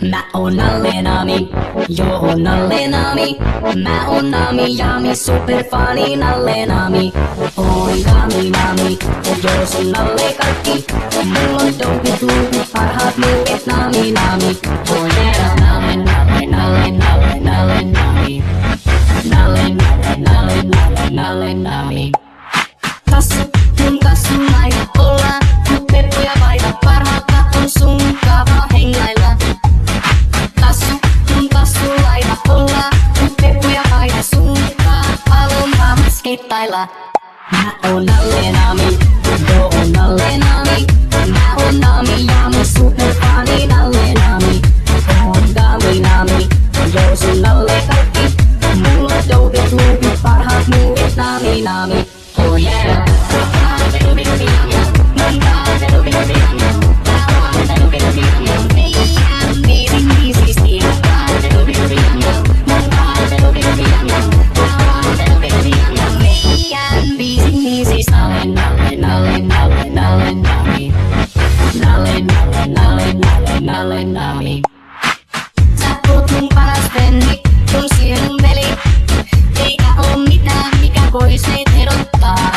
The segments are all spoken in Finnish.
Mä oon Nalle Nami, joo Nalle Nami. Mä oon Nami Jami, superfani Nalle Nami. Oon Nami Nami, joo sun Nalle kaikki. Mulla on dope tuubi, parhaat muurit Nami Nami. Oh yeah, Nalle Nalle Nalle Nalle Nalle Nami. Nalle Nalle Nalle Nalle Nalle Nami. Kassu naita ollaan, mut peppuja vaihda parhaata on sun kava henglailla. Kassu laita ollaan, mut peppuja vaihda sun kava skeittailla. Mä oon Nalle Nami, joo on Nalle Nami. Mä oon Nami Jami, superfani Nalle Nami. Oon Nami Nami, joo sun Nalle kaikki. Mulla on dope tuubi, parhaat muurit Nami Nami. Oh yeah. Nalle Nami. Sä oot mun paras frendi, mun sielun veli. Eikä oo mitään, mikä vois meitä erottaa.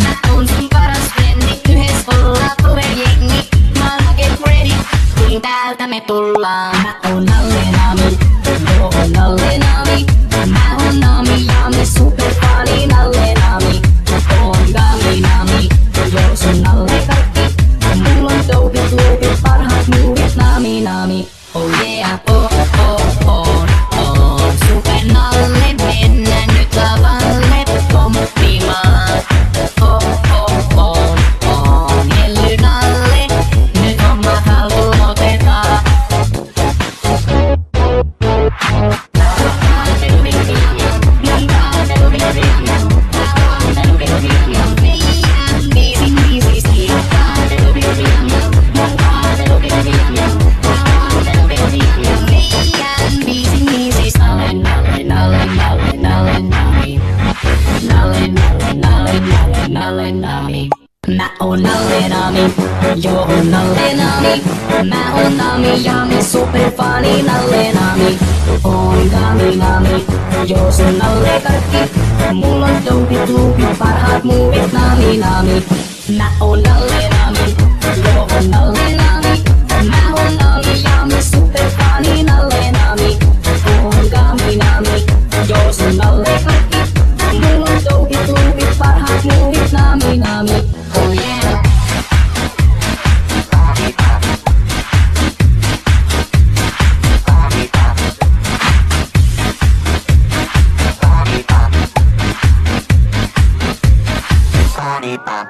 Mä oon sun paras frendi, yhdessä ollaan coverjengi. Maailma get ready, kun täältä me tullaan. Mä oon Nalle Nami, joo on Nalle Nami. Mä oon Nami Jami, superfani Nalle Nami. Oon Nami Nami, joo sun Nalle kaikki. Mulla on dope tuubi, parhaat muurit Nami Nami. Oh yeah, oh oh oh oh. Super Nalle, mennään nyt lavalle pomppimaan. Oh oh oh oh. Jelly Nalle, nyt hommat haltuun otetaan. Nalle Nami. Mä oon Nalle Nami, joo on Nalle Nami. Mä oon Nami Jami, superfani Nalle Nami. Oon Nami Nami, joo sun Nalle kaikki. Mulla on dope tuubi, parhaat muurit Nami Nami. Mä oon Nalle Nami, joo on Nalle Nami. Mä oon Nami Jami, superfani Nalle Nami. Oon Nami Nami, joo sun Nalle kaikki. Mulla on dope tuubi, parhaat muurit Nami Nami. Oh yeah. Body pop.